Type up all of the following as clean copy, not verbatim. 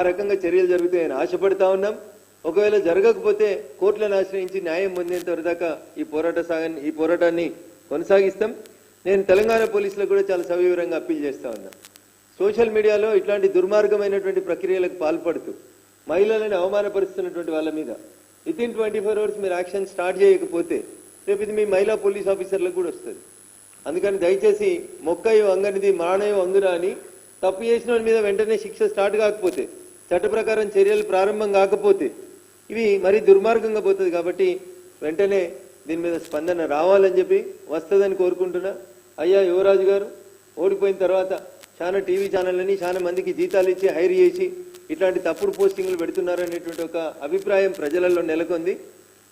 ఆ రకంగా చర్యలు జరుగుతాయని ఆశపడతా ఉన్నాం. ఒకవేళ జరగకపోతే కోర్టులను ఆశ్రయించి న్యాయం పొందేంత దాకా ఈ పోరాటాన్ని కొనసాగిస్తాం. నేను తెలంగాణ పోలీసులకు కూడా చాలా సవివరంగా అప్పీల్ చేస్తా ఉన్నా. సోషల్ మీడియాలో ఇట్లాంటి దుర్మార్గమైనటువంటి ప్రక్రియలకు పాల్పడుతూ మహిళలను అవమానపరుస్తున్నటువంటి వాళ్ళ మీద వితిన్ 24 hours మీరు యాక్షన్ స్టార్ట్ చేయకపోతే రేపు ఇది మీ మహిళా పోలీస్ ఆఫీసర్లకు కూడా వస్తుంది. అందుకని దయచేసి మొక్కయో అంగనిది మానయో అందురా అని తప్పు చేసిన వాళ్ళ మీద వెంటనే శిక్ష స్టార్ట్ కాకపోతే, చట్ట ప్రకారం చర్యలు ప్రారంభం కాకపోతే ఇవి మరీ దుర్మార్గంగా పోతుంది. కాబట్టి వెంటనే దీని మీద స్పందన రావాలని చెప్పి వస్తుందని కోరుకుంటున్నా. అయ్యా యువరాజు గారు ఓడిపోయిన తర్వాత చాలా టీవీ ఛానళ్ళని చాలా మందికి జీతాలు ఇచ్చి హైర్ చేసి ఇట్లాంటి తప్పుడు పోస్టింగ్లు పెడుతున్నారనేటువంటి ఒక అభిప్రాయం ప్రజలలో నెలకొంది.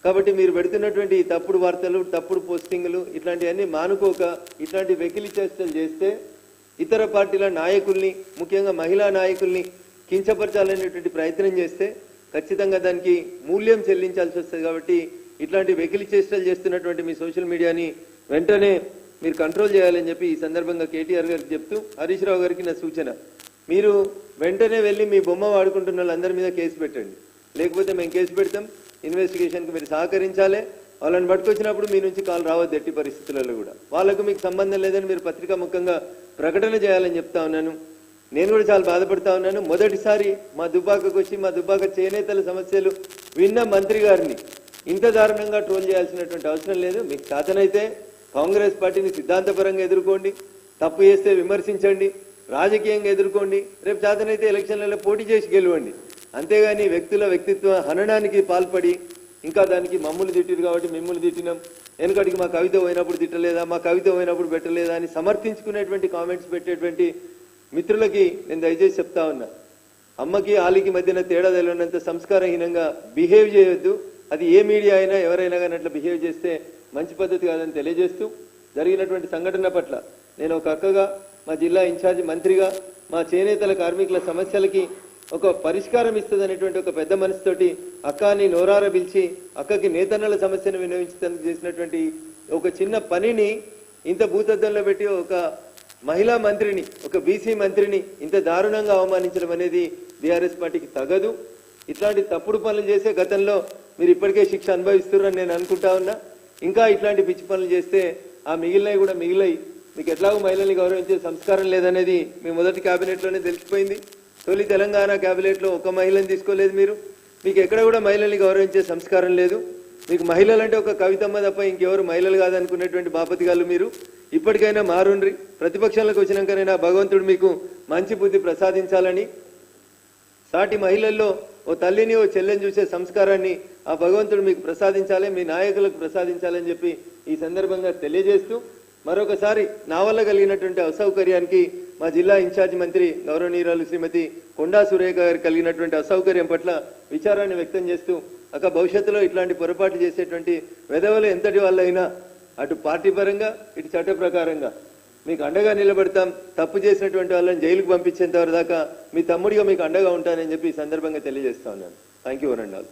కాబట్టి మీరు పెడుతున్నటువంటి తప్పుడు వార్తలు, తప్పుడు పోస్టింగ్లు ఇట్లాంటివన్నీ మానుకోక ఇట్లాంటి వెకిలి చేష్టలు చేస్తే ఇతర పార్టీల నాయకుల్ని, ముఖ్యంగా మహిళా నాయకుల్ని కించపరచాలనేటువంటి ప్రయత్నం చేస్తే ఖచ్చితంగా దానికి మూల్యం చెల్లించాల్సి వస్తుంది. కాబట్టి ఇట్లాంటి వెకిలి చేష్టలు చేస్తున్నటువంటి మీ సోషల్ మీడియాని వెంటనే మీరు కంట్రోల్ చేయాలని చెప్పి ఈ సందర్భంగా కేటీఆర్ గారికి చెప్తూ, హరీష్ రావు గారికి నా సూచన, మీరు వెంటనే వెళ్ళి మీ బొమ్మ వాడుకుంటున్న వాళ్ళందరి మీద కేసు పెట్టండి. లేకపోతే మేము కేసు పెడతాం. ఇన్వెస్టిగేషన్కి మీరు సహకరించాలి. వాళ్ళని పట్టుకొచ్చినప్పుడు మీ నుంచి కాల్ రావద్దు ఎట్టి పరిస్థితులలో కూడా. వాళ్ళకు మీకు సంబంధం లేదని మీరు పత్రికా ముఖంగా ప్రకటన చేయాలని చెప్తా ఉన్నాను. నేను కూడా చాలా బాధపడతా ఉన్నాను. మొదటిసారి మా దుబ్బాకకు వచ్చి మా దుబ్బాక చేనేతల సమస్యలు విన్న మంత్రి గారిని ఇంత దారుణంగా ట్రోల్ చేయాల్సినటువంటి అవసరం లేదు. మీకు చేతనైతే కాంగ్రెస్ పార్టీని సిద్ధాంతపరంగా ఎదుర్కోండి, తప్పు చేస్తే విమర్శించండి, రాజకీయంగా ఎదుర్కోండి, రేపు చేతనైతే ఎలక్షన్లలో పోటీ చేసి గెలవండి. అంతేగాని వ్యక్తుల వ్యక్తిత్వ హననానికి పాల్పడి ఇంకా దానికి మమ్మల్ని తిట్టిరు కాబట్టి మిమ్మల్ని తిట్టినాం, వెనుకటికి మా కవిత పోయినప్పుడు తిట్టలేదా, మా కవిత పోయినప్పుడు పెట్టలేదా అని సమర్థించుకునేటువంటి కామెంట్స్ పెట్టేటువంటి మిత్రులకి నేను దయచేసి చెప్తా ఉన్నా, అమ్మకి ఆలికి మధ్యన తేడా తెలియనంత సంస్కారహీనంగా బిహేవ్ చేయొద్దు. అది ఏ మీడియా అయినా ఎవరైనా కానీ అట్లా బిహేవ్ చేస్తే మంచి పద్ధతి కాదని తెలియజేస్తూ, జరిగినటువంటి సంఘటన పట్ల నేను ఒక అక్కగా, మా జిల్లా ఇన్ఛార్జి మంత్రిగా, మా చేనేతల కార్మికుల సమస్యలకి ఒక పరిష్కారం ఇస్తుంది అనేటువంటి ఒక పెద్ద మనసుతోటి అక్కని నోరార పిలిచి అక్కకి నేతన్నల సమస్యను వినియోగించడానికి చేసినటువంటి ఒక చిన్న పనిని ఇంత భూతద్దంలో పెట్టి ఒక మహిళా మంత్రిని, ఒక బీసీ మంత్రిని ఇంత దారుణంగా అవమానించడం అనేది బీఆర్ఎస్ పార్టీకి తగదు. ఇట్లాంటి తప్పుడు పనులు చేసే గతంలో మీరు ఇప్పటికే శిక్ష అనుభవిస్తున్నారని నేను అనుకుంటా ఉన్నా. ఇంకా ఇట్లాంటి పిచ్చి పనులు చేస్తే ఆ మిగిలినవి కూడా మిగిలాయి. మీకు ఎట్లాగో మహిళల్ని గౌరవించే సంస్కారం లేదనేది మీ మొదటి క్యాబినెట్లోనే తెలిసిపోయింది. తొలి తెలంగాణ క్యాబినెట్లో ఒక మహిళని తీసుకోలేదు మీరు. మీకు ఎక్కడ కూడా మహిళల్ని గౌరవించే సంస్కారం లేదు. మీకు మహిళలంటే ఒక కవితమ్మ తప్ప ఇంకెవరు మహిళలు కాదనుకునేటువంటి బాపతిగాళ్ళు మీరు. ఇప్పటికైనా మారుండ్రి. ప్రతిపక్షాలకు వచ్చినాకనైనా భగవంతుడు మీకు మంచి బుద్ధి ప్రసాదించాలని, సాటి మహిళల్లో ఓ తల్లిని ఓ చెల్లెని చూసే సంస్కారాన్ని ఆ భగవంతుడు మీకు ప్రసాదించాలి, మీ నాయకులకు ప్రసాదించాలని చెప్పి ఈ సందర్భంగా తెలియజేస్తూ, మరొకసారి నా వల్ల కలిగినటువంటి అసౌకర్యానికి మా జిల్లా ఇన్ఛార్జ్ మంత్రి గౌరవనీయురాలు శ్రీమతి కొండా సురేఖ గారికి కలిగినటువంటి అసౌకర్యం పట్ల విచారాన్ని వ్యక్తం చేస్తూ, అక్క భవిష్యత్తులో ఇట్లాంటి పొరపాట్లు చేసేటువంటి వెధవలు ఎంతటి వాళ్ళైనా అటు పార్టీ పరంగా ఇటు చట్ట ప్రకారంగా మీకు అండగా నిలబడతాం. తప్పు చేసినటువంటి వాళ్ళని జైలుకు పంపించేంత వరకు దాకా మీ తమ్ముడిగా మీకు అండగా ఉంటానని చెప్పి ఈ సందర్భంగా తెలియజేస్తా ఉన్నాను. Thank you వరండాల్.